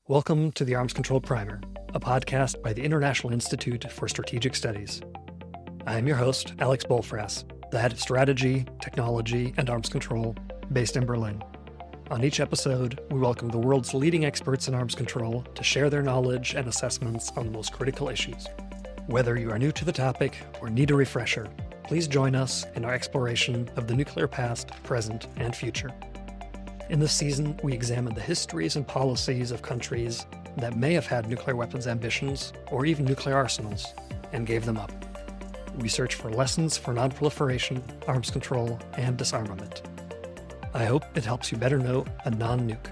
Welcome to the Arms Control Primer, a podcast by the International Institute for Strategic Studies. I am your host, Alex Bollfrass, the head of strategy, technology, and arms control based in Berlin. On each episode, we welcome the world's leading experts in arms control to share their knowledge and assessments on the most critical issues. Whether you are new to the topic or need a refresher, please join us in our exploration of the nuclear past, present, and future. In this season, we examine the histories and policies of countries that may have had nuclear weapons ambitions or even nuclear arsenals and gave them up. We search for lessons for non-proliferation, arms control, and disarmament. I hope it helps you better know a non-nuke.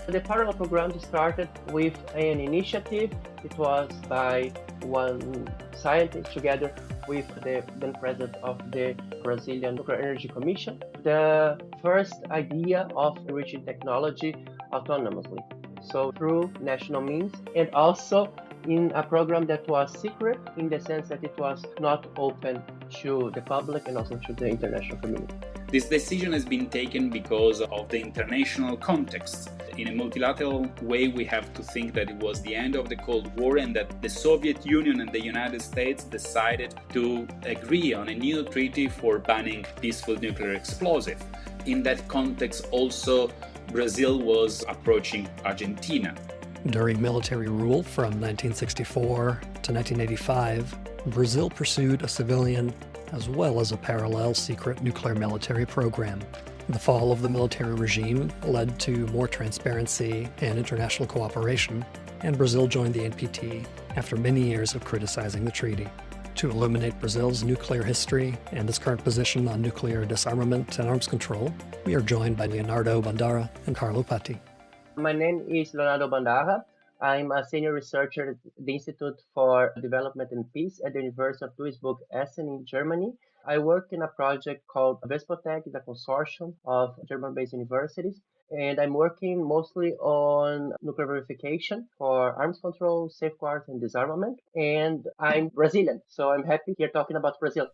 The parallel program started with an initiative. It was by one scientist together with the then president of the Brazilian Nuclear Energy Commission. The first idea of enriching technology autonomously, so through national means, and also in a program that was secret in the sense that it was not open to the public and also to the international community. This decision has been taken because of the international context. In a multilateral way, we have to think that it was the end of the Cold War and that the Soviet Union and the United States decided to agree on a new treaty for banning peaceful nuclear explosive. In that context, also, Brazil was approaching Argentina. During military rule from 1964 to 1985, Brazil pursued a civilian as well as a parallel secret nuclear military program. The fall of the military regime led to more transparency and international cooperation, and Brazil joined the NPT after many years of criticizing the treaty. To illuminate Brazil's nuclear history and its current position on nuclear disarmament and arms control, we are joined by Leonardo Bandarra and Carlo Patti. My name is Leonardo Bandarra. I'm a senior researcher at the Institute for Development and Peace at the University of Duisburg-Essen in Germany. I work in a project called VeSPoTec, the consortium of German-based universities, and I'm working mostly on nuclear verification for arms control, safeguards, and disarmament. And I'm Brazilian, so I'm happy here talking about Brazil.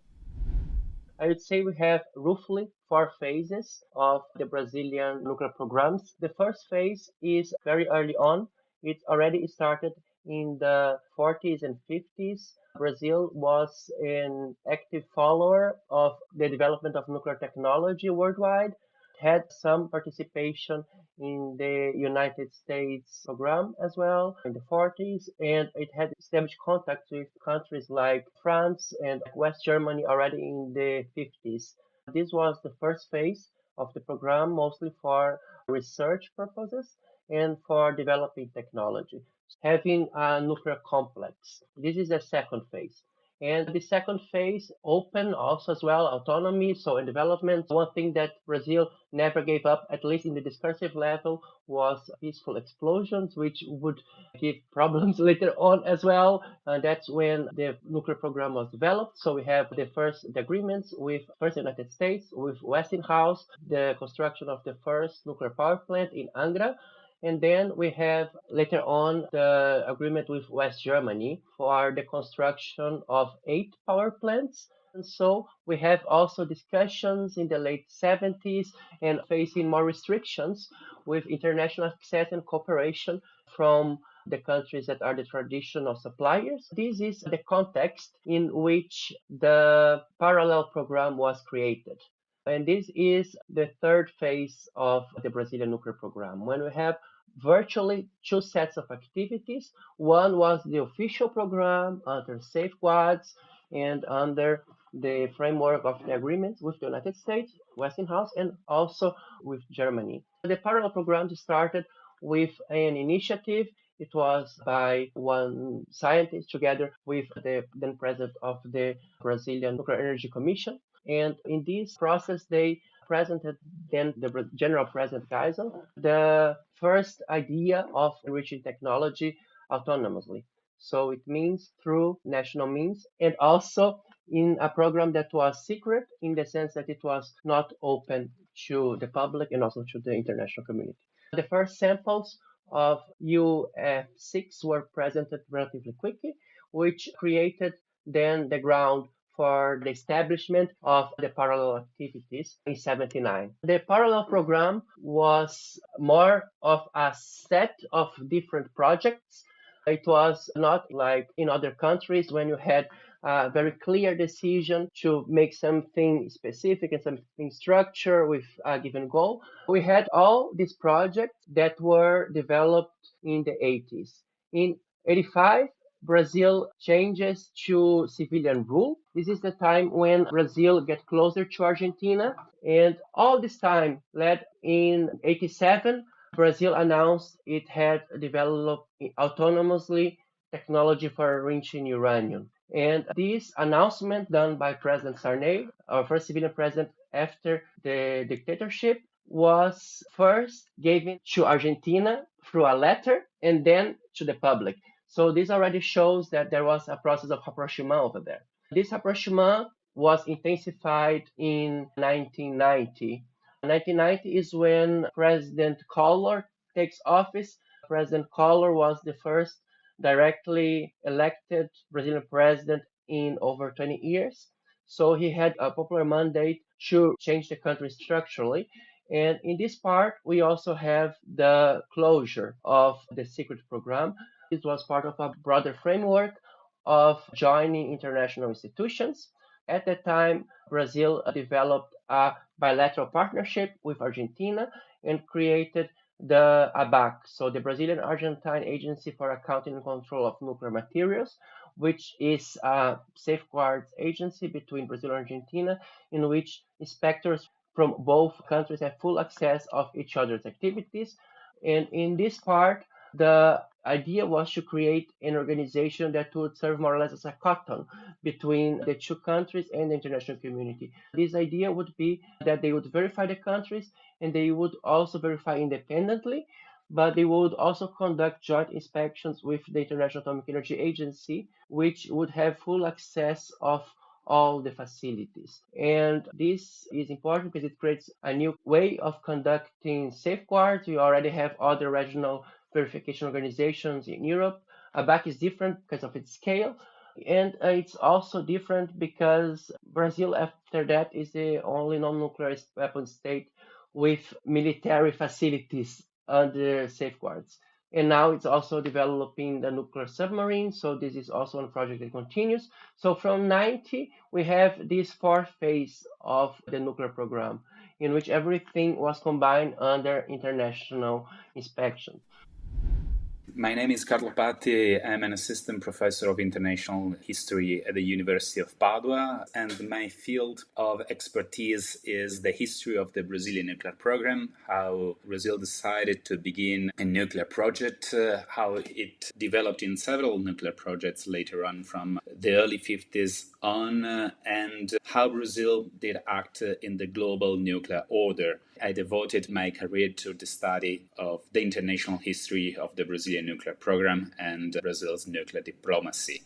I would say we have roughly 4 phases of the Brazilian nuclear programs. The first phase is very early on. It already started in the 40s and 50s. Brazil was an active follower of the development of nuclear technology worldwide, had some participation in the United States program as well in the 40s, and it had established contacts with countries like France and West Germany already in the 50s. This was the first phase of the program, mostly for research purposes and for developing technology, having a nuclear complex. This is the second phase. And the second phase, open also as well, autonomy, so in development. One thing that Brazil never gave up, at least in the discursive level, was peaceful explosions, which would give problems later on as well. That's when the nuclear program was developed. So we have the agreements with first United States, with Westinghouse, the construction of the first nuclear power plant in Angra. And then we have later on the agreement with West Germany for the construction of 8 power plants. And so we have also discussions in the late 70s and facing more restrictions with international access and cooperation from the countries that are the traditional suppliers. This is the context in which the parallel program was created. And this is the third phase of the Brazilian nuclear program, when we have virtually 2 sets of activities. One was the official program under safeguards and under the framework of the agreements with the United States, Westinghouse, and also with Germany. The parallel program started with an initiative. It was by one scientist together with the then president of the Brazilian Nuclear Energy Commission. And in this process, they presented then the General President Geisel the first idea of enriching technology autonomously. So it means through national means, and also in a program that was secret in the sense that it was not open to the public and also to the international community. The first samples of UF6 were presented relatively quickly, which created then the ground for the establishment of the parallel activities in 79. The parallel program was more of a set of different projects. It was not like in other countries when you had a very clear decision to make something specific and something structured with a given goal. We had all these projects that were developed in the 80s. In 85, Brazil changes to civilian rule. This is the time when Brazil gets closer to Argentina. And all this time led in 87, Brazil announced it had developed autonomously technology for enriching uranium. And this announcement done by President Sarney, our first civilian president after the dictatorship, was first given to Argentina through a letter and then to the public. So this already shows that there was a process of rapprochement over there. This rapprochement was intensified in 1990. 1990 is when President Carlo takes office. President Carlo was the first directly elected Brazilian president in over 20 years. So he had a popular mandate to change the country structurally. And in this part, we also have the closure of the secret program. This was part of a broader framework of joining international institutions. At that time, Brazil developed a bilateral partnership with Argentina and created the ABACC, so the Brazilian Argentine Agency for Accounting and Control of Nuclear Materials, which is a safeguards agency between Brazil and Argentina, in which inspectors from both countries have full access of each other's activities. And in this part, the idea was to create an organization that would serve more or less as a cotton between the two countries and the international community. This idea would be that they would verify the countries and they would also verify independently, but they would also conduct joint inspections with the International Atomic Energy Agency, which would have full access of all the facilities. And this is important because it creates a new way of conducting safeguards. You already have other regional verification organizations in Europe. ABACC is different because of its scale. And it's also different because Brazil, after that, is the only non-nuclear weapon state with military facilities under safeguards. And now it's also developing the nuclear submarine. So this is also a project that continues. So from 90, we have this fourth phase of the nuclear program in which everything was combined under international inspection. My name is Carlo Patti. I'm an assistant professor of international history at the University of Padua, and my field of expertise is the history of the Brazilian nuclear program, how Brazil decided to begin a nuclear project, how it developed in several nuclear projects later on from the early 50s on, and how Brazil did act in the global nuclear order. I devoted my career to the study of the international history of the Brazilian nuclear program and Brazil's nuclear diplomacy.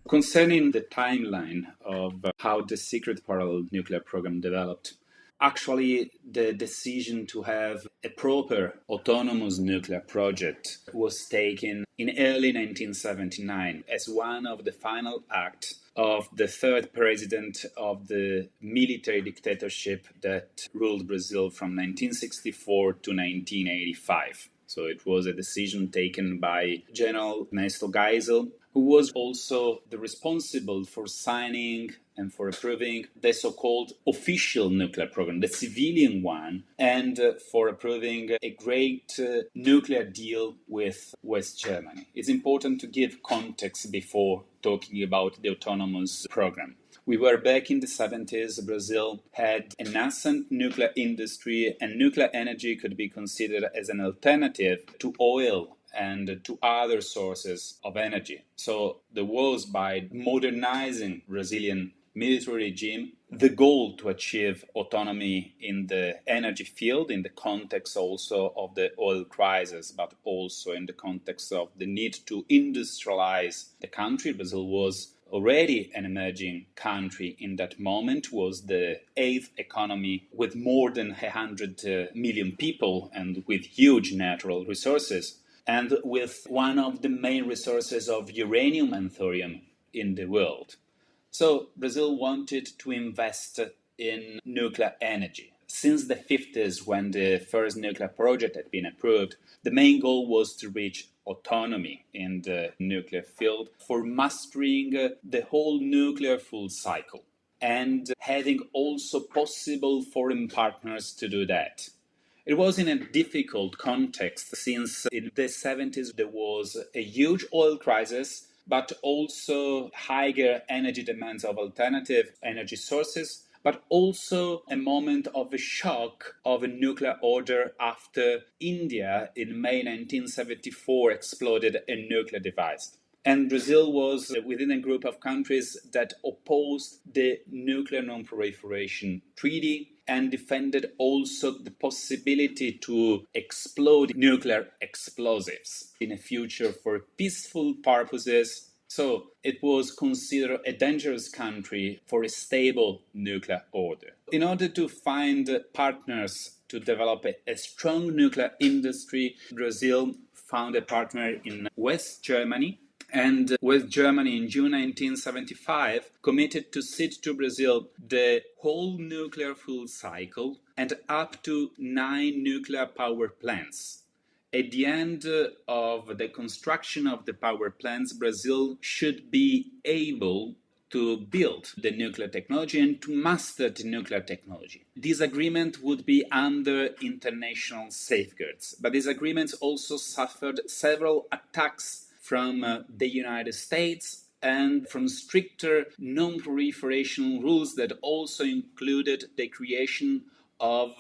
Concerning the timeline of how the secret parallel nuclear program developed, actually the decision to have a proper autonomous nuclear project was taken in early 1979 as one of the final acts of the third president of the military dictatorship that ruled Brazil from 1964 to 1985. So it was a decision taken by General Ernesto Geisel, who was also the responsible for signing and for approving the so-called official nuclear program, the civilian one, and for approving a great nuclear deal with West Germany. It's important to give context before talking about the autonomous program. We were back in the 70s. Brazil had a nascent nuclear industry, and nuclear energy could be considered as an alternative to oil and to other sources of energy. So there was, by modernizing Brazilian military regime, the goal to achieve autonomy in the energy field, in the context also of the oil crisis, but also in the context of the need to industrialize the country. Brazil was already an emerging country in that moment, was the eighth economy with more than 100 million people and with huge natural resources, and with one of the main resources of uranium and thorium in the world. So Brazil wanted to invest in nuclear energy. Since the 50s, when the first nuclear project had been approved, the main goal was to reach autonomy in the nuclear field for mastering the whole nuclear full cycle and having also possible foreign partners to do that. It was in a difficult context since in the 70s there was a huge oil crisis, but also higher energy demands of alternative energy sources, but also a moment of a shock of a nuclear order after India in May 1974 exploded a nuclear device. And Brazil was within a group of countries that opposed the Nuclear Non-Proliferation Treaty and defended also the possibility to explode nuclear explosives in a future for peaceful purposes. So it was considered a dangerous country for a stable nuclear order. In order to find partners to develop a strong nuclear industry, Brazil found a partner in West Germany. And West Germany in June 1975 committed to cede to Brazil the whole nuclear fuel cycle and up to 9 nuclear power plants. At the end of the construction of the power plants, Brazil should be able to build the nuclear technology and to master the nuclear technology. This agreement would be under international safeguards, but this agreement also suffered several attacks from the United States and from stricter non-proliferation rules that also included the creation of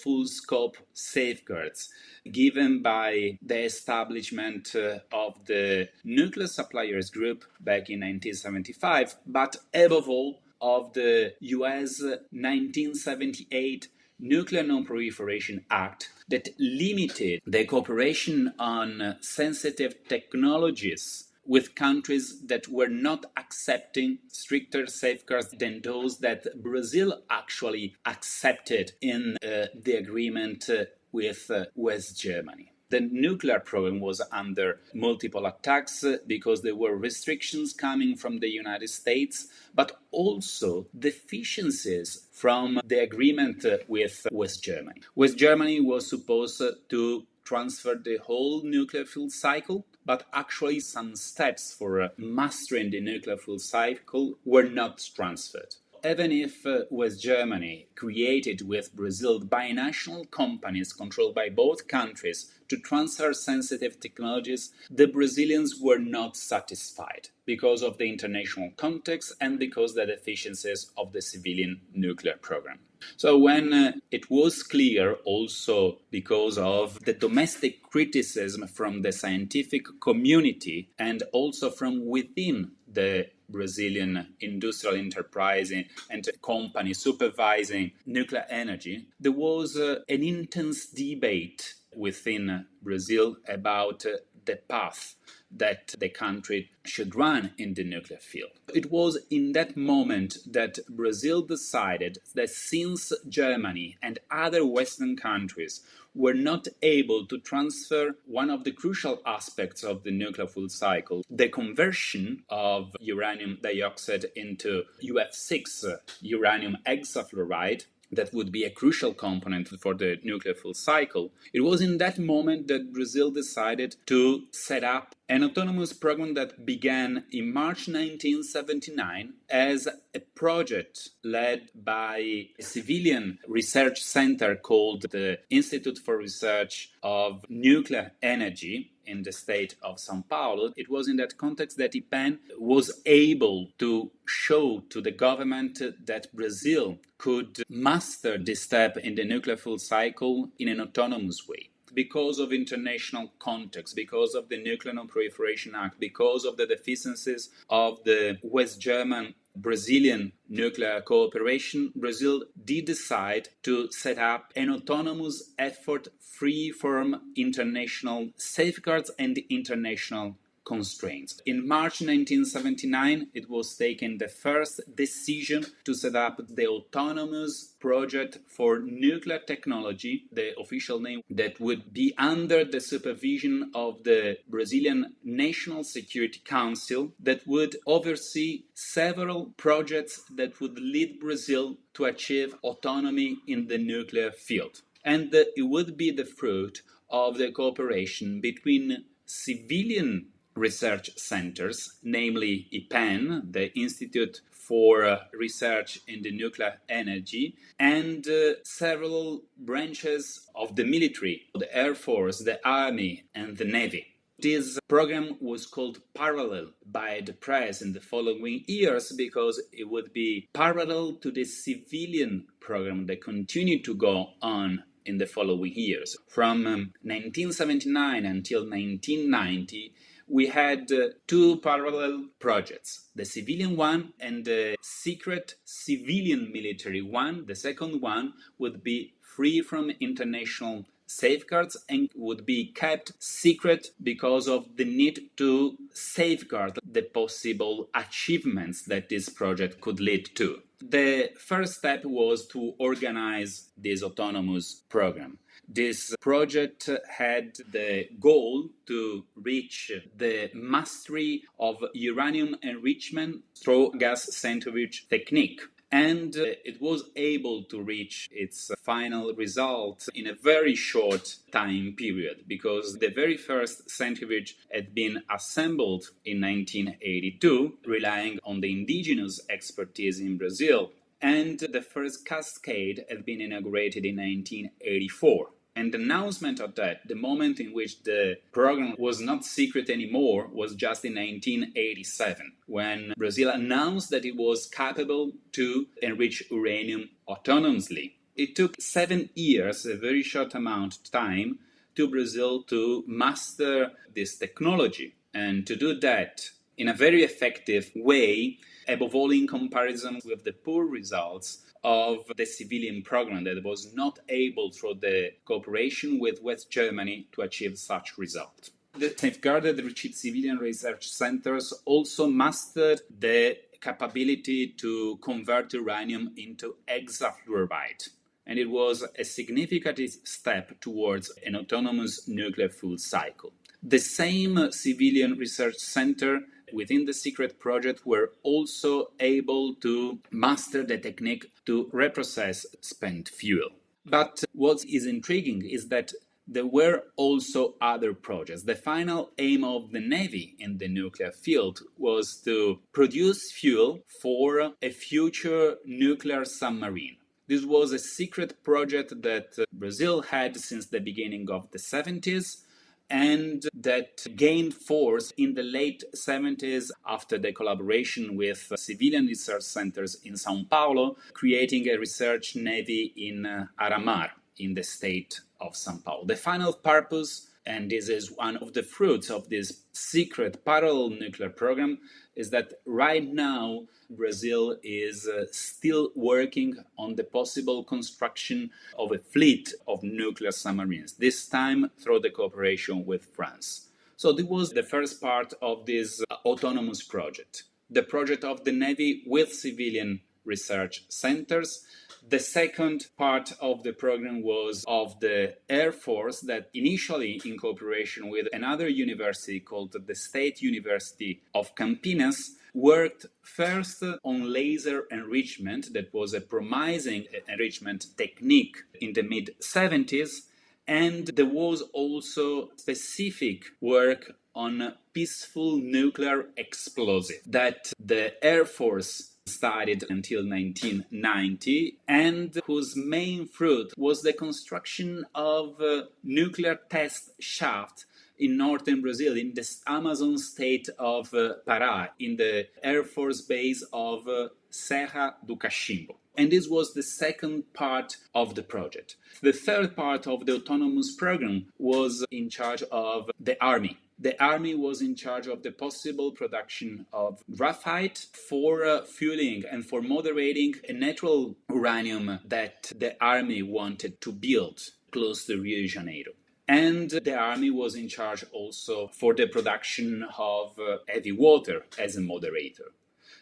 full-scope safeguards given by the establishment of the Nuclear Suppliers Group back in 1975, but above all of the US 1978 Nuclear Non-Proliferation Act that limited the cooperation on sensitive technologies with countries that were not accepting stricter safeguards than those that Brazil actually accepted in the agreement with West Germany. The nuclear program was under multiple attacks because there were restrictions coming from the United States, but also deficiencies from the agreement with West Germany. West Germany was supposed to transfer the whole nuclear fuel cycle, but actually some steps for mastering the nuclear fuel cycle were not transferred. Even if West Germany created with Brazil binational companies controlled by both countries to transfer sensitive technologies, the Brazilians were not satisfied because of the international context and because of the deficiencies of the civilian nuclear program. So when it was clear, also because of the domestic criticism from the scientific community and also from within the Brazilian industrial enterprise and company supervising nuclear energy, there was an intense debate within Brazil about the path that the country should run in the nuclear field. It was in that moment that Brazil decided that since Germany and other Western countries were not able to transfer one of the crucial aspects of the nuclear fuel cycle, the conversion of uranium dioxide into UF6, uranium hexafluoride, that would be a crucial component for the nuclear fuel cycle. It was in that moment that Brazil decided to set up an autonomous program that began in March 1979 as a project led by a civilian research center called the Institute for Research of Nuclear Energy in the state of São Paulo. It was in that context that IPEN was able to show to the government that Brazil could master this step in the nuclear fuel cycle in an autonomous way. Because of international context, because of the Nuclear Non-Proliferation Act, because of the deficiencies of the West German Brazilian nuclear cooperation, Brazil did decide to set up an autonomous effort free from international safeguards and international constraints. In March 1979, it was taken the first decision to set up the autonomous project for nuclear technology, the official name, that would be under the supervision of the Brazilian National Security Council, that would oversee several projects that would lead Brazil to achieve autonomy in the nuclear field. And it would be the fruit of the cooperation between civilian research centers, namely IPEN, the Institute for Research in the Nuclear Energy, and several branches of the military, the Air Force, the Army, and the Navy. This program was called parallel by the press in the following years because it would be parallel to the civilian program that continued to go on in the following years. From 1979 until 1990, we had two parallel projects, the civilian one and the secret civilian military one. The second one would be free from international safeguards and would be kept secret because of the need to safeguard the possible achievements that this project could lead to. The first step was to organize this autonomous program. This project had the goal to reach the mastery of uranium enrichment through gas centrifuge technique. And it was able to reach its final result in a very short time period because the very first centrifuge had been assembled in 1982, relying on the indigenous expertise in Brazil, and the first cascade had been inaugurated in 1984. And the announcement of that, the moment in which the program was not secret anymore, was just in 1987, when Brazil announced that it was capable to enrich uranium autonomously. It took 7 years, a very short amount of time, to Brazil to master this technology. And to do that in a very effective way, above all in comparison with the poor results of the civilian program that was not able, through the cooperation with West Germany, to achieve such result. The safeguarded civilian research centers also mastered the capability to convert uranium into hexafluoride. And it was a significant step towards an autonomous nuclear fuel cycle. The same civilian research center within the secret project were also able to master the technique to reprocess spent fuel. But what is intriguing is that there were also other projects. The final aim of the Navy in the nuclear field was to produce fuel for a future nuclear submarine. This was a secret project that Brazil had since the beginning of the 70s, and that gained force in the late 70s after the collaboration with civilian research centers in São Paulo, creating a research navy in Aramar, in the state of São Paulo. The final purpose, and this is one of the fruits of this secret parallel nuclear program, is that right now Brazil is still working on the possible construction of a fleet of nuclear submarines, this time through the cooperation with France. So this was the first part of this autonomous project, the project of the Navy with civilian research centers. The second part of the program was of the Air Force that initially, in cooperation with another university called the State University of Campinas, worked first on laser enrichment, that was a promising enrichment technique in the mid-70s, and there was also specific work on peaceful nuclear explosive that the Air Force studied until 1990, and whose main fruit was the construction of a nuclear test shaft in northern Brazil, in the Amazon state of Pará, in the Air Force base of Serra do Cachimbo. And this was the second part of the project. The third part of the autonomous program was in charge of the Army. The Army was in charge of the possible production of graphite for fueling and for moderating a natural uranium that the Army wanted to build close to Rio de Janeiro. And the army was in charge also for the production of heavy water as a moderator.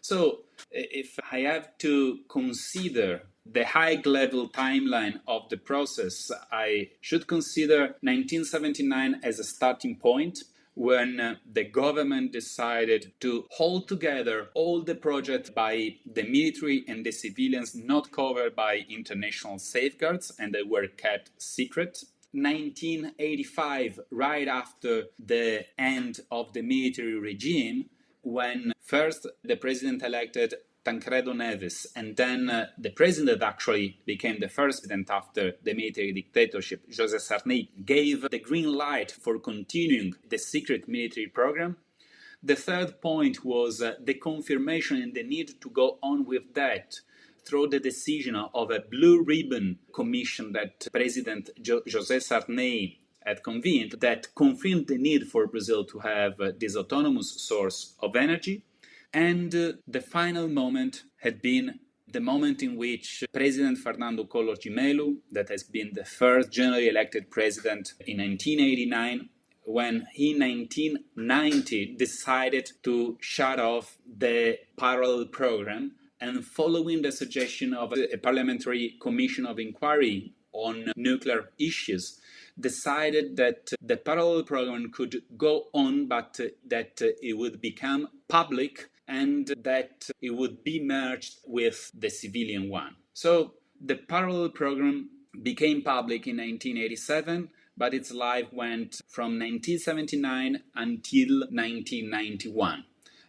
So if I have to consider the high-level timeline of the process, I should consider 1979 as a starting point when the government decided to hold together all the projects by the military and the civilians not covered by international safeguards, and they were kept secret. 1985, right after the end of the military regime, when first the president elected Tancredo Neves, and then the president actually became the first president after the military dictatorship, José Sarney, gave the green light for continuing the secret military program. The third point was the confirmation and the need to go on with that through the decision of a blue ribbon commission that President José Sarney had convened, that confirmed the need for Brazil to have this autonomous source of energy. And the final moment had been the moment in which President Fernando Collor de Mello, that has been the first generally elected president in 1989, when he in 1990 decided to shut off the parallel program, and following the suggestion of a parliamentary commission of inquiry on nuclear issues, decided that the parallel program could go on, but that it would become public and that it would be merged with the civilian one. So the parallel program became public in 1987, but its life went from 1979 until 1991.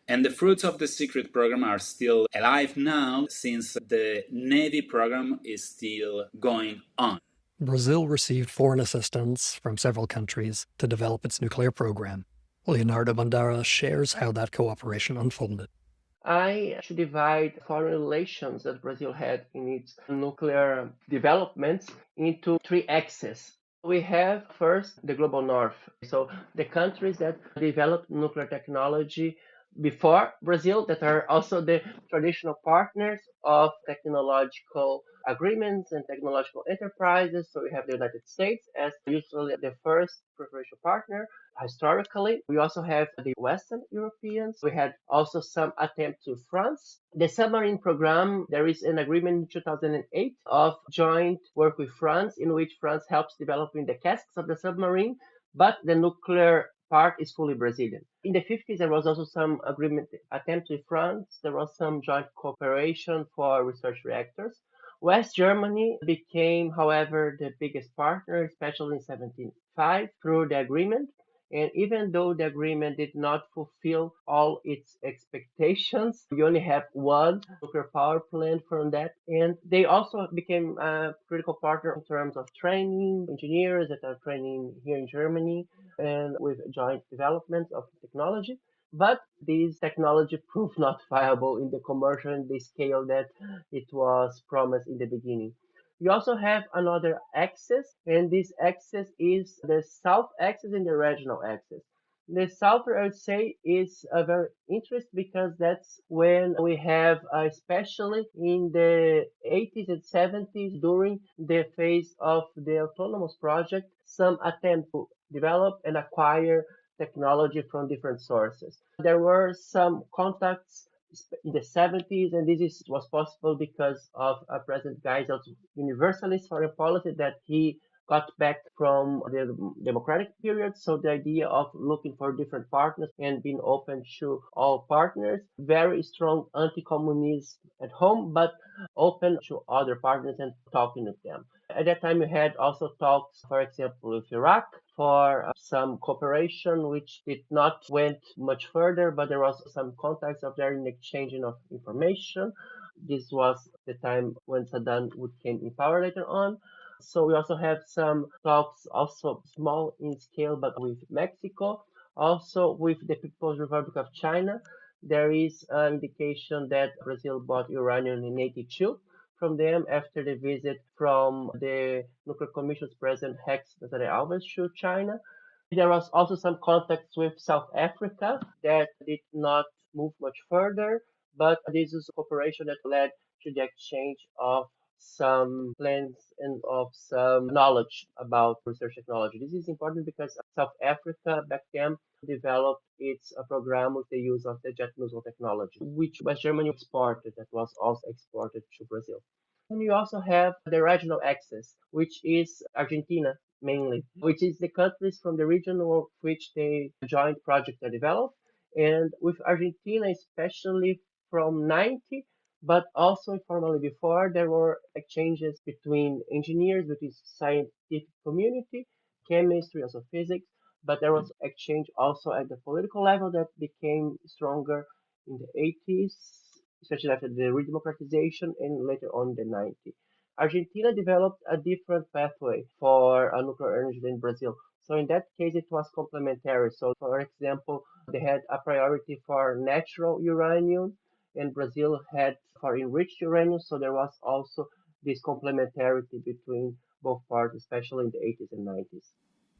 And the fruits of the secret program are still alive now, since the Navy program is still going on. Brazil received foreign assistance from several countries to develop its nuclear program. Leonardo Bandarra shares how that cooperation unfolded. I should divide foreign relations that Brazil had in its nuclear developments into three axes. We have first the global north, so the countries that developed nuclear technology before Brazil, that are also the traditional partners of technological agreements and technological enterprises. So we have the United States as usually the first preferential partner. Historically, we also have the Western Europeans. We had also some attempt to France. The submarine program, there is an agreement in 2008 of joint work with France, in which France helps developing the casks of the submarine, but the nuclear part is fully Brazilian. In the 50s, there was also some agreement attempt with France. There was some joint cooperation for research reactors. West Germany became, however, the biggest partner, especially in 1975, through the agreement. And even though the agreement did not fulfill all its expectations, we only have one nuclear power plant from that. And they also became a critical partner in terms of training engineers that are training here in Germany and with joint development of technology. But this technology proved not viable in the commercial and the scale that it was promised in the beginning. We also have another axis, and this axis is the south axis and the regional axis. The south, I would say, is a very interesting because that's when we have, especially in the 80s and 70s, during the phase of the autonomous project, some attempt to develop and acquire technology from different sources. There were some contacts in the 70s, and was possible because of President Geisel's universalist foreign policy that he got back from the democratic period. So the idea of looking for different partners and being open to all partners, very strong anti-communism at home, but open to other partners and talking with them. At that time, we had also talks, for example, with Iraq for some cooperation, which did not went much further, but there was some contacts of there in exchanging of information. This was the time when Saddam came in power later on. So we also have some talks, also small in scale, but with Mexico, also with the People's Republic of China. There is an indication that Brazil bought uranium in 82 from them after the visit from the Nuclear Commission's President Rex Nazaré Alves to China. There was also some contacts with South Africa that did not move much further, but this is a cooperation that led to the exchange of some plans and of some knowledge about research technology. This is important because South Africa back then developed its program with the use of the jet nozzle technology, which was Germany exported, that was also exported to Brazil. And you also have the regional access, which is Argentina mainly, which is the countries from the region of which the joint project are developed. And with Argentina, especially from 90, but also informally before, there were exchanges between engineers, between scientific community, chemistry, also physics, but there was exchange also at the political level that became stronger in the 80s, especially after the redemocratization and later on the 90s. Argentina developed a different pathway for nuclear energy than Brazil. So in that case, it was complementary. So for example, they had a priority for natural uranium and Brazil had for enriched uranium. So there was also this complementarity between both parties, especially in the 80s and 90s.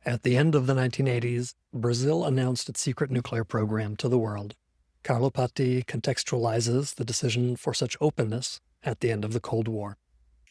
At the end of the 1980s, Brazil announced its secret nuclear program to the world. Carlo Patti contextualizes the decision for such openness at the end of the Cold War.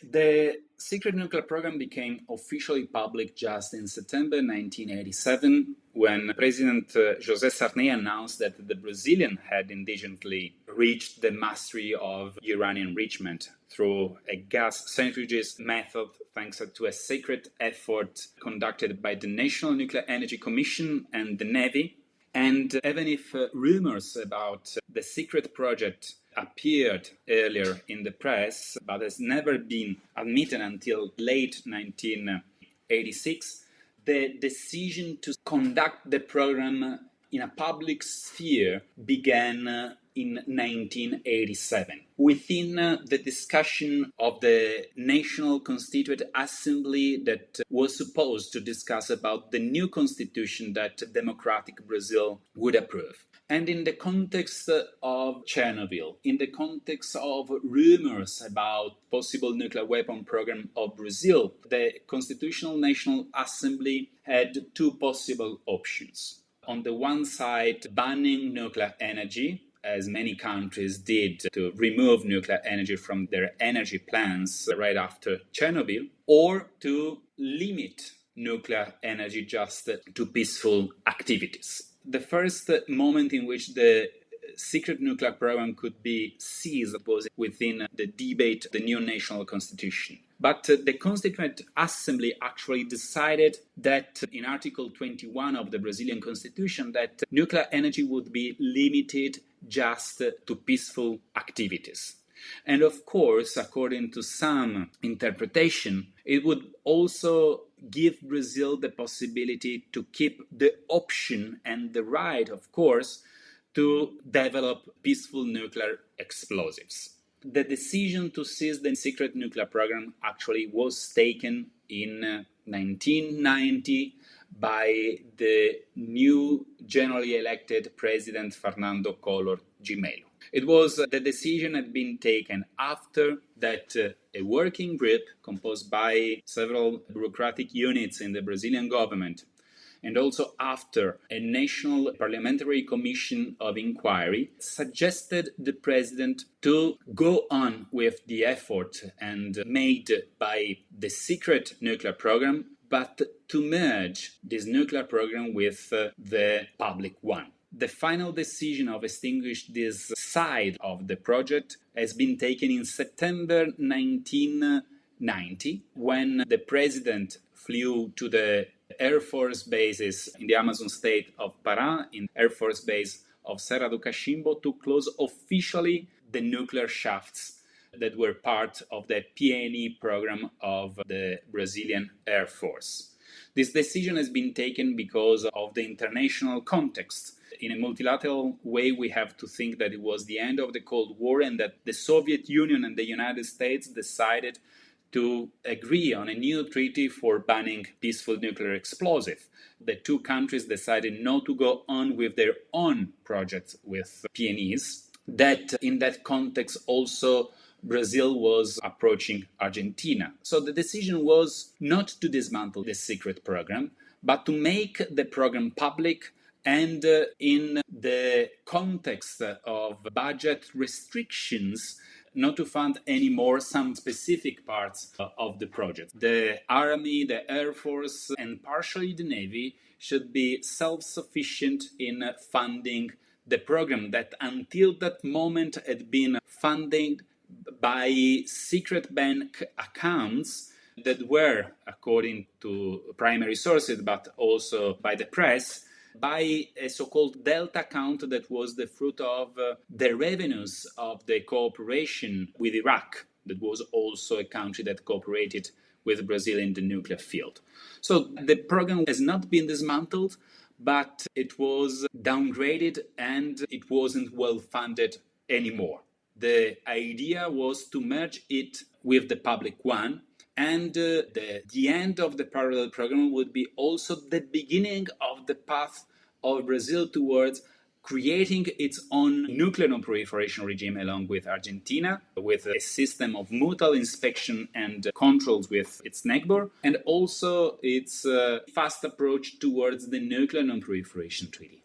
The secret nuclear program became officially public just in September 1987 when President José Sarney announced that the Brazilian had indigenously reached the mastery of uranium enrichment through a gas centrifuges method thanks to a secret effort conducted by the National Nuclear Energy Commission and the Navy. And even if rumors about the secret project appeared earlier in the press, but has never been admitted until late 1986, the decision to conduct the program in a public sphere began in 1987. Within the discussion of the National Constituent Assembly that was supposed to discuss about the new constitution that democratic Brazil would approve. And in the context of Chernobyl, in the context of rumors about possible nuclear weapon program of Brazil, the Constitutional National Assembly had two possible options. On the one side, banning nuclear energy, as many countries did to remove nuclear energy from their energy plans right after Chernobyl, or to limit nuclear energy just to peaceful activities. The first moment in which the secret nuclear program could be seized was within the debate, the new national constitution. But the Constituent Assembly actually decided that in Article 21 of the Brazilian Constitution that nuclear energy would be limited just to peaceful activities. And of course, according to some interpretation, it would also give Brazil the possibility to keep the option and the right, of course, to develop peaceful nuclear explosives. The decision to seize the secret nuclear program actually was taken in 1990 by the new generally elected President Fernando Collor de Mello. It was the decision had been taken after that a working group composed by several bureaucratic units in the Brazilian government and also after a national parliamentary commission of inquiry suggested the president to go on with the effort and made by the secret nuclear program, but to merge this nuclear program with the public one. The final decision of extinguish this side of the project has been taken in September 1990 when the president flew to the Air Force bases in the Amazon state of Pará, in Air Force base of Serra do Cachimbo, to close officially the nuclear shafts that were part of the PNE program of the Brazilian Air Force. This decision has been taken because of the international context. In a multilateral way, we have to think that it was the end of the Cold War and that the Soviet Union and the United States decided to agree on a new treaty for banning peaceful nuclear explosives. The two countries decided not to go on with their own projects with PNEs. That in that context also Brazil was approaching Argentina. So the decision was not to dismantle the secret program, but to make the program public and in the context of budget restrictions, not to fund anymore some specific parts of the project. The Army, the Air Force, and partially the Navy should be self-sufficient in funding the program that until that moment had been funded by secret bank accounts that were, according to primary sources, but also by the press, by a so-called Delta account that was the fruit of the revenues of the cooperation with Iraq, that was also a country that cooperated with Brazil in the nuclear field. So the program has not been dismantled, but it was downgraded and it wasn't well funded anymore. The idea was to merge it with the public one, and the end of the parallel program would be also the beginning of the path of Brazil towards creating its own nuclear non-proliferation regime along with Argentina, with a system of mutual inspection and controls with its neighbor, and also its fast approach towards the nuclear non-proliferation treaty.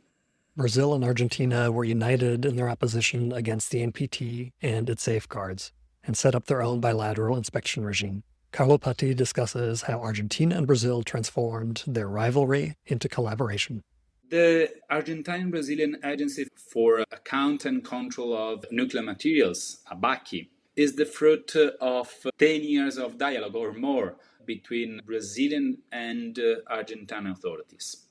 Brazil and Argentina were united in their opposition against the NPT and its safeguards, and set up their own bilateral inspection regime. Carlo Patti discusses how Argentina and Brazil transformed their rivalry into collaboration. The Argentine-Brazilian Agency for Account and Control of Nuclear Materials, ABACC, is the fruit of 10 years of dialogue or more between Brazilian and Argentine authorities.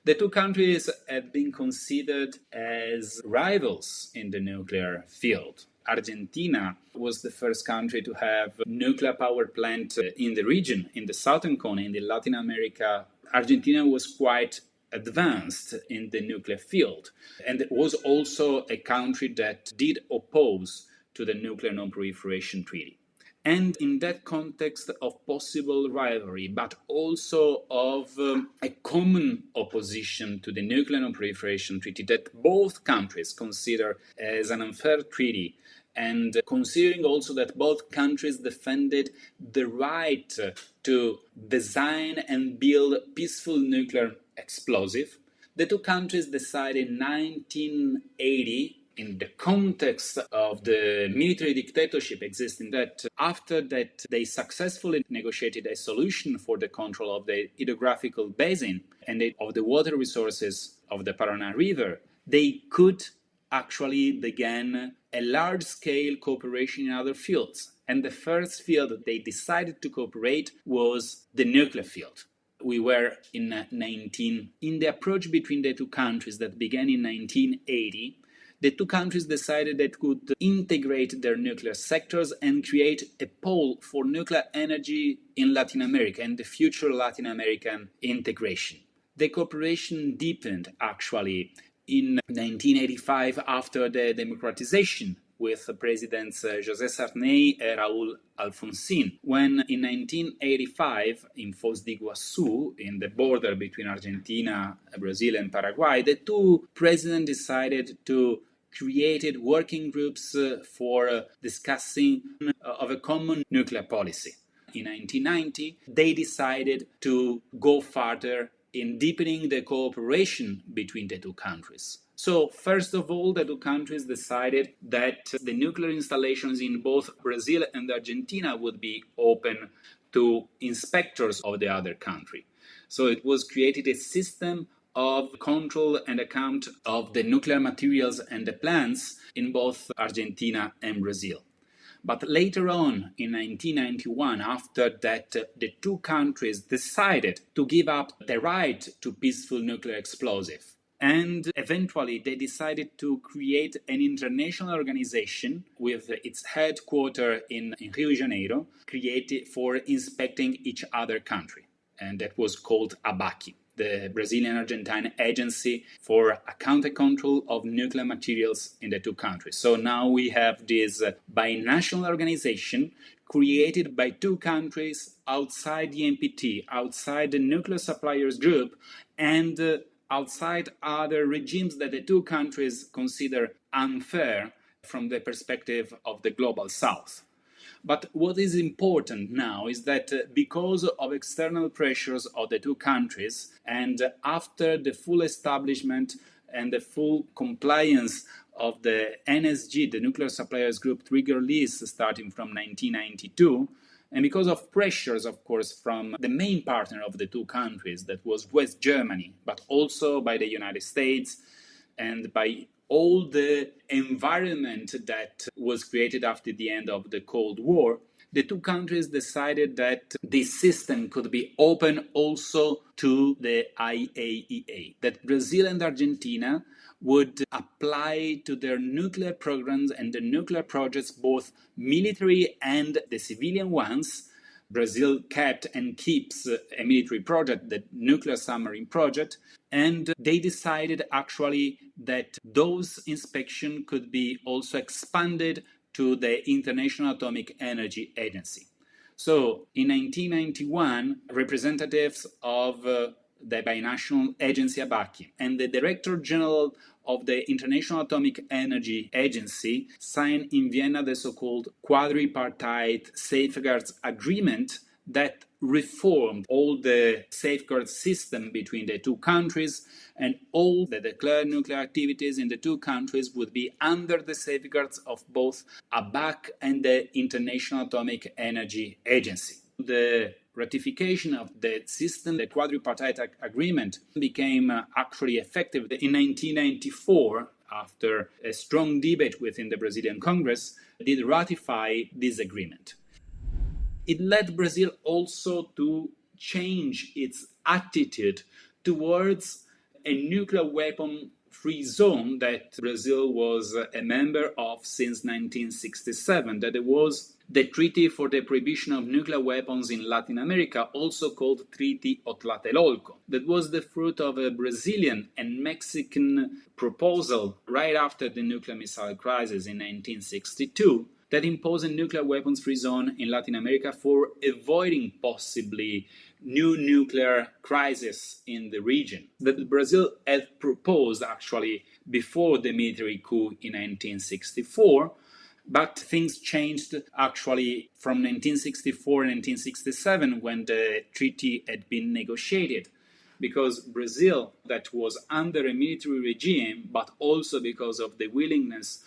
The two countries have been considered as rivals in the nuclear field. Argentina was the first country to have a nuclear power plant in the region, in the southern cone, in Latin America. Argentina was quite advanced in the nuclear field, and it was also a country that did oppose to the nuclear non-proliferation treaty. And in that context of possible rivalry, but also of a common opposition to the nuclear non-proliferation treaty that both countries consider as an unfair treaty, and considering also that both countries defended the right to design and build peaceful nuclear explosive, the two countries decided in 1980, in the context of the military dictatorship existing, that after that they successfully negotiated a solution for the control of the hydrographical basin and of the water resources of the Paraná River, they could actually begin a large-scale cooperation in other fields. And the first field that they decided to cooperate was the nuclear field. We were in the approach between the two countries that began in 1980. The two countries decided they could integrate their nuclear sectors and create a pole for nuclear energy in Latin America and the future Latin American integration. The cooperation deepened actually in 1985 after the democratization with Presidents José Sarney and Raúl Alfonsín, when in 1985 in Foz do Iguaçu, in the border between Argentina, Brazil and Paraguay, the two presidents decided to create working groups for discussing of a common nuclear policy. In 1990, they decided to go further in deepening the cooperation between the two countries. So, first of all, the two countries decided that the nuclear installations in both Brazil and Argentina would be open to inspectors of the other country. So it was created a system of control and account of the nuclear materials and the plants in both Argentina and Brazil. But later on, in 1991, after that, the two countries decided to give up the right to peaceful nuclear explosive. And eventually, they decided to create an international organization with its headquarters in Rio de Janeiro, created for inspecting each other country. And that was called ABACC, the Brazilian-Argentine Agency for Account and Control of Nuclear Materials in the two countries. So now we have this binational organization created by two countries outside the NPT, outside the nuclear suppliers group, and outside other regimes that the two countries consider unfair from the perspective of the global south. But what is important now is that because of external pressures of the two countries and after the full establishment and the full compliance of the NSG, the Nuclear Suppliers Group trigger list, starting from 1992. And because of pressures, of course, from the main partner of the two countries, that was West Germany, but also by the United States and by all the environment that was created after the end of the Cold War, the two countries decided that this system could be open also to the IAEA, that Brazil and Argentina would apply to their nuclear programs and the nuclear projects, both military and the civilian ones. Brazil kept and keeps a military project, the nuclear submarine project, and they decided actually that those inspections could be also expanded to the International Atomic Energy Agency. So in 1991, representatives of the binational agency ABACC and the Director General of the International Atomic Energy Agency signed in Vienna the so-called quadripartite safeguards agreement that reformed all the safeguard system between the two countries, and all the declared nuclear activities in the two countries would be under the safeguards of both ABACC and the International Atomic Energy Agency. The ratification of the system, the quadripartite agreement, became actually effective in 1994, after a strong debate within the Brazilian Congress, did ratify this agreement. It led Brazil also to change its attitude towards a nuclear weapon-free zone that Brazil was a member of since 1967, that it was the Treaty for the Prohibition of Nuclear Weapons in Latin America, also called Treaty of Tlatelolco. That was the fruit of a Brazilian and Mexican proposal right after the nuclear missile crisis in 1962, that imposed a nuclear weapons-free zone in Latin America for avoiding possibly new nuclear crisis in the region. That Brazil had proposed actually before the military coup in 1964, but things changed actually from 1964 and 1967 when the treaty had been negotiated. Because Brazil, that was under a military regime, but also because of the willingness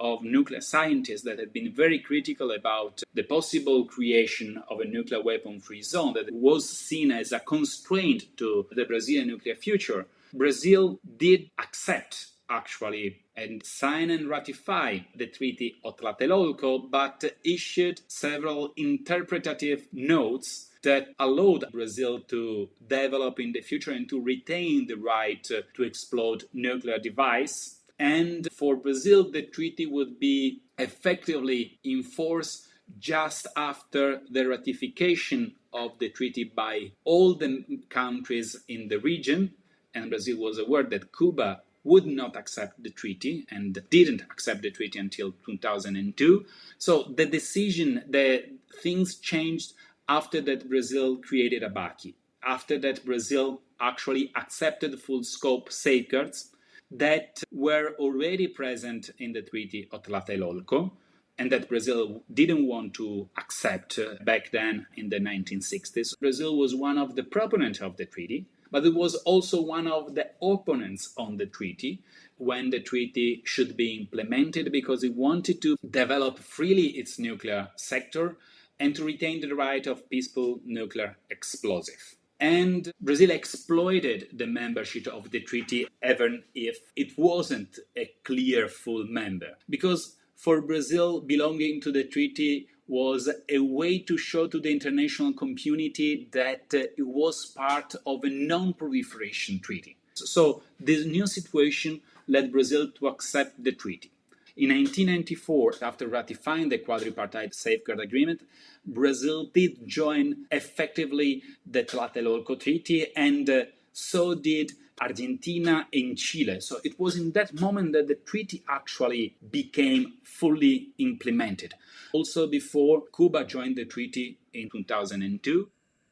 of nuclear scientists that had been very critical about the possible creation of a nuclear weapon-free zone that was seen as a constraint to the Brazilian nuclear future, Brazil did accept actually and sign and ratify the Treaty of Tlatelolco, but issued several interpretative notes that allowed Brazil to develop in the future and to retain the right to explode nuclear device. And for Brazil, the treaty would be effectively enforced just after the ratification of the treaty by all the countries in the region. And Brazil was aware that Cuba would not accept the treaty and didn't accept the treaty until 2002. So the decision, the things changed after that Brazil created ABACC. After that, Brazil actually accepted full scope safeguards that were already present in the Treaty of Tlatelolco and that Brazil didn't want to accept back then in the 1960s. Brazil was one of the proponents of the treaty, but it was also one of the opponents on the treaty when the treaty should be implemented because it wanted to develop freely its nuclear sector and to retain the right of peaceful nuclear explosive. And Brazil exploited the membership of the treaty even if it wasn't a clear full member. Because for Brazil, belonging to the treaty was a way to show to the international community that it was part of a non-proliferation treaty. So this new situation led Brazil to accept the treaty. In 1994, after ratifying the quadripartite safeguard agreement, Brazil did join effectively the Tlatelolco Treaty, and so did Argentina and Chile. So it was in that moment that the treaty actually became fully implemented. Also before Cuba joined the treaty in 2002.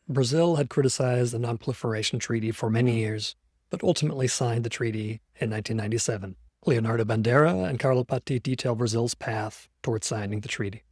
Brazil had criticized the Non-Proliferation Treaty for many years, but ultimately signed the treaty in 1997. Leonardo Bandarra and Carlo Patti detail Brazil's path towards signing the treaty.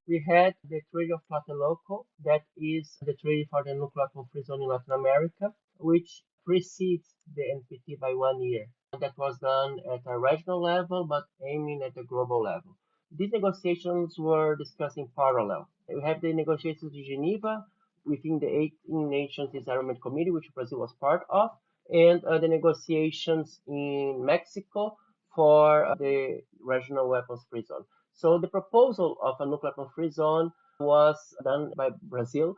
We had the Treaty of Tlatelolco, that is the Treaty for the Nuclear Weapon-Free Zone in Latin America, which precedes the NPT by 1 year. that was done at a regional level but aiming at a global level. These negotiations were discussed in parallel. We have the negotiations in Geneva within the 18 Nations Disarmament Committee, which Brazil was part of, and the negotiations in Mexico for the regional weapons free zone. So the proposal of a nuclear weapon free zone was done by Brazil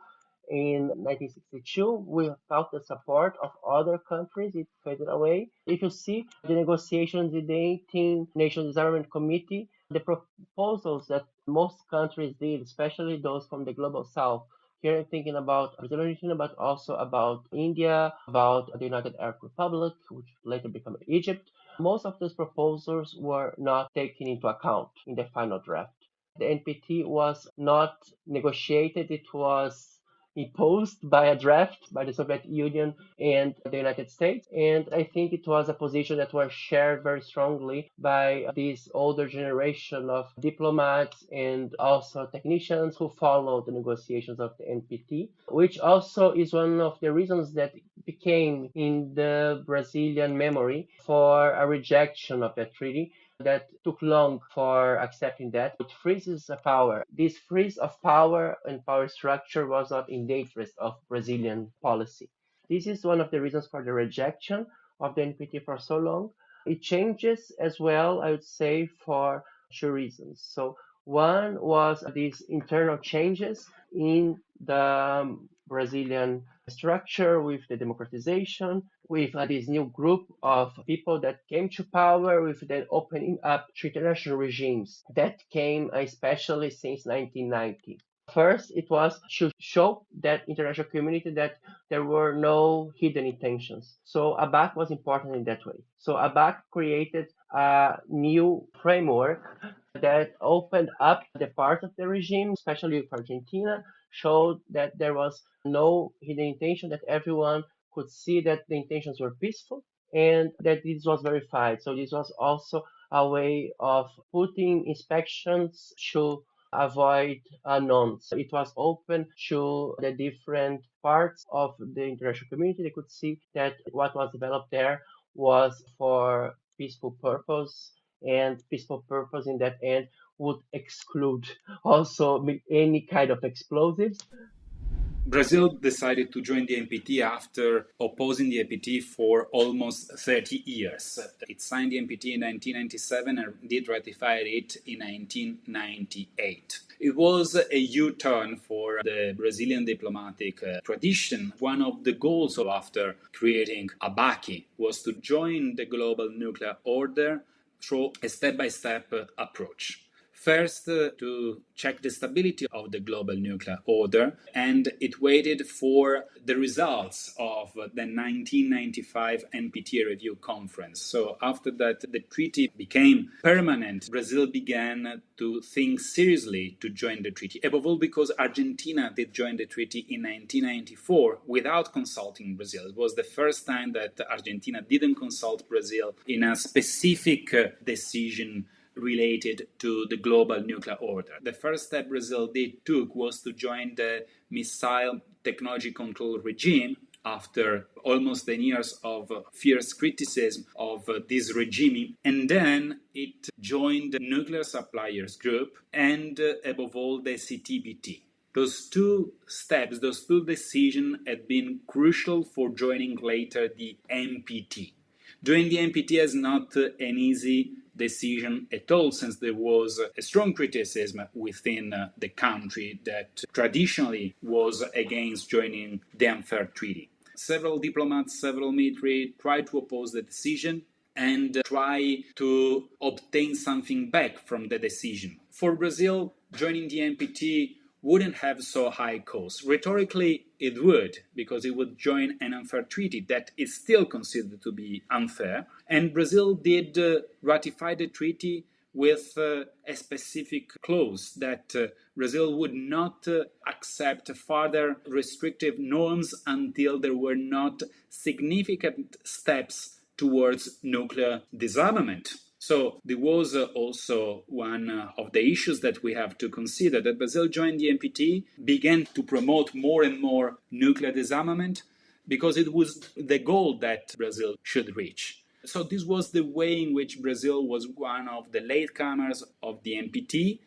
in 1962. Without the support of other countries, it faded away. If you see the negotiations in the 18 Nations Disarmament Committee, the proposals that most countries did, especially those from the global south, here I'm thinking about Brazil and Argentina, but also about India, about the United Arab Republic, which later became Egypt. Most of those proposals were not taken into account in the final draft. The NPT was not negotiated, it was imposed by a draft by the Soviet Union and the United States. And I think it was a position that was shared very strongly by this older generation of diplomats and also technicians who followed the negotiations of the NPT, which also is one of the reasons that became in the Brazilian memory for a rejection of that treaty that took long for accepting that. It freezes power. This freeze of power and power structure was not in the interest of Brazilian policy. This is one of the reasons for the rejection of the NPT for so long. It changes as well, I would say, for two reasons. So one was these internal changes in the Brazilian structure with the democratization, with this new group of people that came to power, with the opening up to international regimes that came especially since 1990. First, it was to show that international community that there were no hidden intentions. So ABACC was important in that way. So ABACC created a new framework that opened up the part of the regime, especially for Argentina, showed that there was no hidden intention, that everyone could see that the intentions were peaceful and that this was verified. So this was also a way of putting inspections to avoid unknowns. So it was open to the different parts of the international community. They could see that what was developed there was for peaceful purpose, and peaceful purpose in that end would exclude also any kind of explosives. Brazil decided to join the NPT after opposing the NPT for almost 30 years. It signed the NPT in 1997 and did ratify it in 1998. It was a U-turn for the Brazilian diplomatic tradition. One of the goals after creating ABACC was to join the global nuclear order through a step-by-step approach. First, to check the stability of the global nuclear order, and it waited for the results of the 1995 NPT review conference. So after that, the treaty became permanent. Brazil began to think seriously to join the treaty, above all because Argentina did join the treaty in 1994 without consulting Brazil. It was the first time that Argentina didn't consult Brazil in a specific decision related to the global nuclear order. The first step Brazil took was to join the missile technology control regime after almost 10 years of fierce criticism of this regime. And then it joined the nuclear suppliers group and above all the CTBT. Those two steps, those two decisions had been crucial for joining later the NPT. Joining the NPT is not an easy decision at all, since there was a strong criticism within the country that traditionally was against joining the unfair treaty. Several diplomats, several military tried to oppose the decision and try to obtain something back from the decision. For Brazil, joining the NPT wouldn't have so high costs. Rhetorically, it would, because it would join an unfair treaty that is still considered to be unfair. And Brazil did ratify the treaty with a specific clause that Brazil would not accept further restrictive norms until there were not significant steps towards nuclear disarmament. So there was also one of the issues that we have to consider, that Brazil joined the NPT, began to promote more and more nuclear disarmament because it was the goal that Brazil should reach. So this was the way in which Brazil was one of the latecomers of the NPT,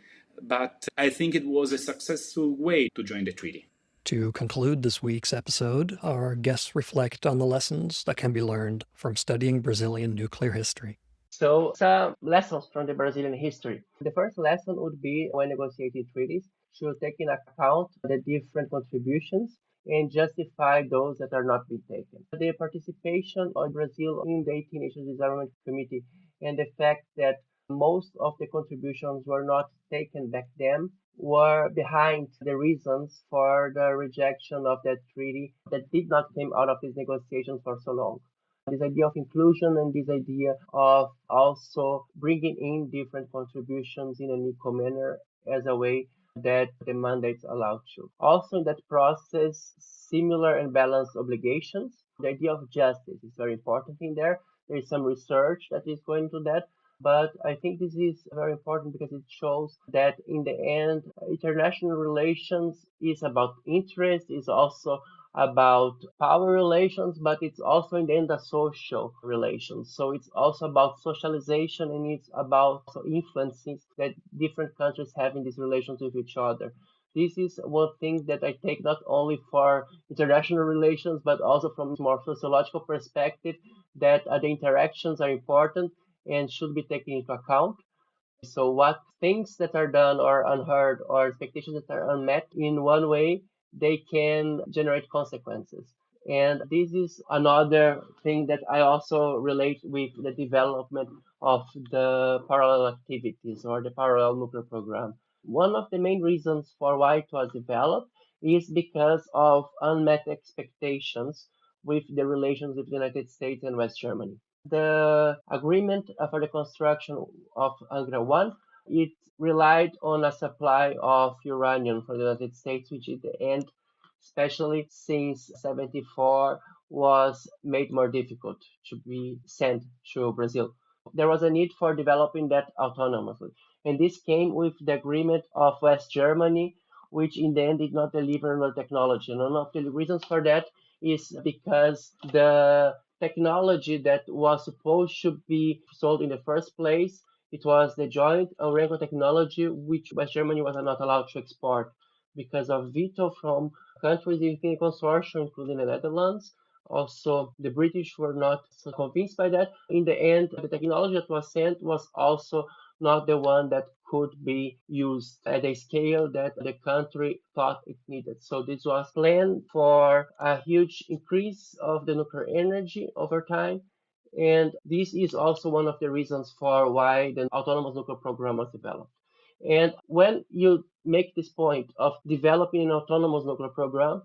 but I think it was a successful way to join the treaty. To conclude this week's episode, our guests reflect on the lessons that can be learned from studying Brazilian nuclear history. So, some lessons from the Brazilian history. The first lesson would be when negotiating treaties, should take into account the different contributions and justify those that are not being taken. The participation of Brazil in the 18 Nations Disarmament Committee and the fact that most of the contributions were not taken back then were behind the reasons for the rejection of that treaty that did not come out of these negotiations for so long. This idea of inclusion and this idea of also bringing in different contributions in an equal manner as a way that the mandates allow to. Also in that process, similar and balanced obligations. The idea of justice is very important in there. There is some research that is going to that. But I think this is very important because it shows that in the end, international relations is about interest, is also about power relations, but it's also in the end a social relations. So it's also about socialization and it's about influences that different countries have in these relations with each other. This is one thing that I take not only for international relations, but also from a more sociological perspective, that the interactions are important and should be taken into account. So what things that are done or unheard or expectations that are unmet in one way, they can generate consequences. And this is another thing that I also relate with the development of the parallel activities or the parallel nuclear program. One of the main reasons for why it was developed is because of unmet expectations with the relations with the United States and West Germany. The agreement for the construction of Angra 1, it relied on a supply of uranium from the United States, which at the end, especially since 74, was made more difficult to be sent to Brazil. There was a need for developing that autonomously. And this came with the agreement of West Germany, which in the end did not deliver no technology. And one of the reasons for that is because the technology that was supposed to be sold in the first place, it was the joint Orenco technology, which West Germany was not allowed to export because of veto from countries within the consortium, including the Netherlands. Also, the British were not so convinced by that. In the end, the technology that was sent was also not the one that could be used at a scale that the country thought it needed. So this was planned for a huge increase of the nuclear energy over time. And this is also one of the reasons for why the autonomous nuclear program was developed. And when you make this point of developing an autonomous nuclear program,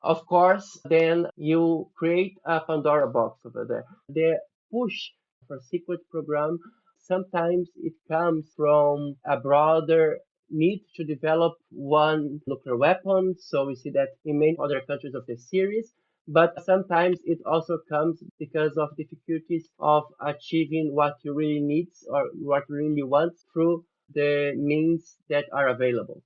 of course, then you create a Pandora box over there. The push for secret program, sometimes it comes from a broader need to develop one nuclear weapon. So we see that in many other countries of the series. But sometimes it also comes because of difficulties of achieving what you really need or what you really want through the means that are available.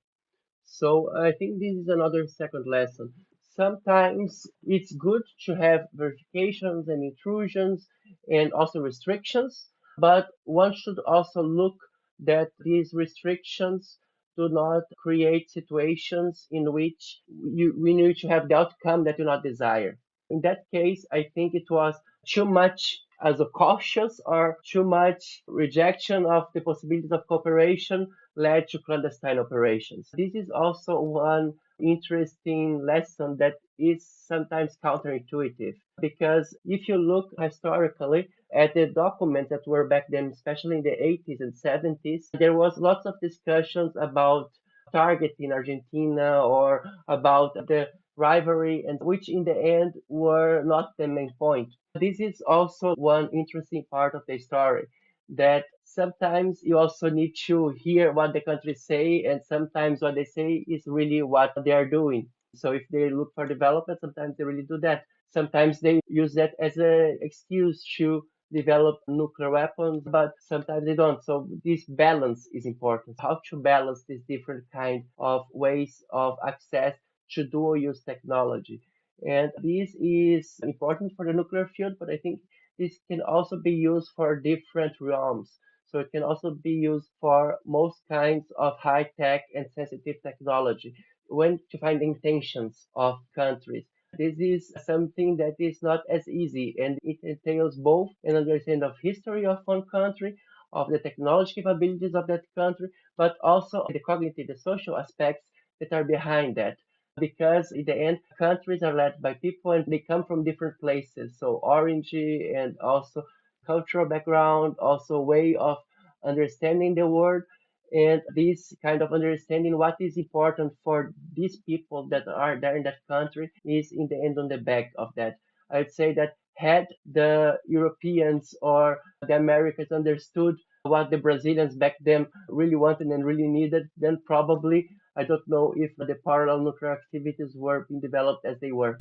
So I think this is another second lesson. Sometimes it's good to have verifications and intrusions and also restrictions, but one should also look that these restrictions do not create situations in which we need to have the outcome that you not desire. In that case, I think it was too much as a cautious or too much rejection of the possibilities of cooperation led to clandestine operations. This is also one interesting lesson that is sometimes counterintuitive because if you look historically at the documents that were back then, especially in the 80s and 70s, there was lots of discussions about targeting Argentina or about the rivalry and which in the end were not the main point. This is also one interesting part of the story that sometimes you also need to hear what the countries say and sometimes what they say is really what they are doing. So if they look for development, sometimes they really do that. Sometimes they use that as an excuse to develop nuclear weapons, but sometimes they don't. So this balance is important. How to balance these different kind of ways of access to dual use technology. And this is important for the nuclear field, but I think this can also be used for different realms. So it can also be used for most kinds of high tech and sensitive technology when to find intentions of countries. This is something that is not as easy, and it entails both an understanding of history of one country, of the technology capabilities of that country, but also the cognitive, the social aspects that are behind that. Because in the end, countries are led by people and they come from different places. So origin and also cultural background, also way of understanding the world, and this kind of understanding what is important for these people that are there in that country is in the end on the back of that. I would say that had the Europeans or the Americans understood what the Brazilians back then really wanted and really needed, then probably I don't know if the parallel nuclear activities were being developed as they were.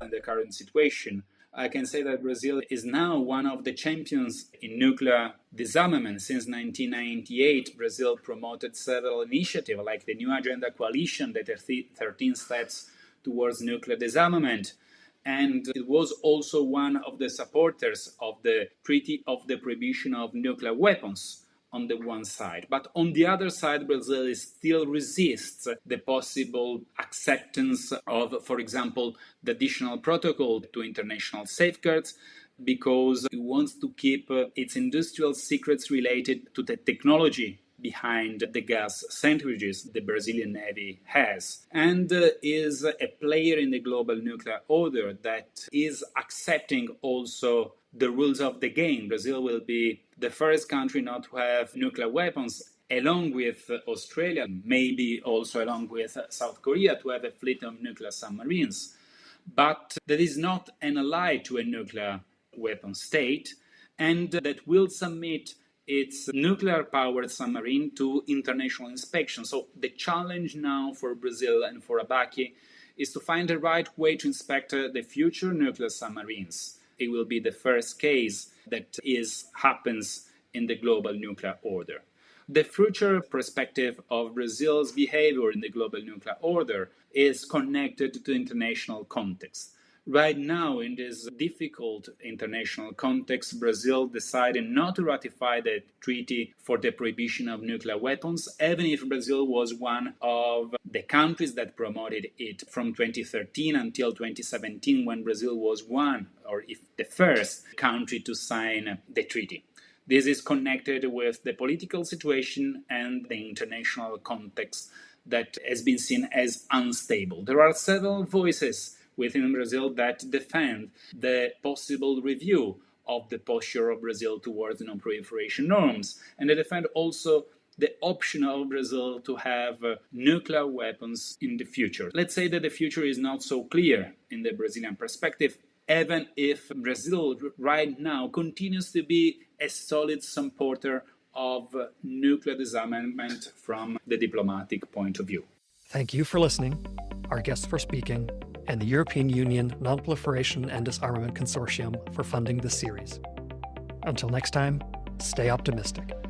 In the current situation, I can say that Brazil is now one of the champions in nuclear disarmament. Since 1998, Brazil promoted several initiatives like the New Agenda Coalition, that are 13 steps towards nuclear disarmament. And it was also one of the supporters of the Treaty of the Prohibition of Nuclear Weapons on the one side. But on the other side, Brazil still resists the possible acceptance of, for example, the additional protocol to international safeguards, because it wants to keep its industrial secrets related to the technology behind the gas centrifuges the Brazilian Navy has, and is a player in the global nuclear order that is accepting also the rules of the game. Brazil will be the first country not to have nuclear weapons, along with Australia, maybe also along with South Korea, to have a fleet of nuclear submarines. But that is not an ally to a nuclear weapon state, and that will submit its nuclear-powered submarine to international inspection. So the challenge now for Brazil and for ABACC is to find the right way to inspect the future nuclear submarines. It will be the first case that happens in the global nuclear order. The future perspective of Brazil's behavior in the global nuclear order is connected to international context. Right now, in this difficult international context, Brazil decided not to ratify the Treaty for the Prohibition of Nuclear Weapons, even if Brazil was one of the countries that promoted it from 2013 until 2017, when Brazil was one, or if the first country to sign the treaty. This is connected with the political situation and the international context that has been seen as unstable. There are several voices within Brazil that defend the possible review of the posture of Brazil towards non-proliferation norms, and they defend also the option of Brazil to have nuclear weapons in the future. Let's say that the future is not so clear in the Brazilian perspective, even if Brazil right now continues to be a solid supporter of nuclear disarmament from the diplomatic point of view. Thank you for listening, our guests for speaking, and the European Union Non-Proliferation and Disarmament Consortium for funding this series. Until next time, stay optimistic.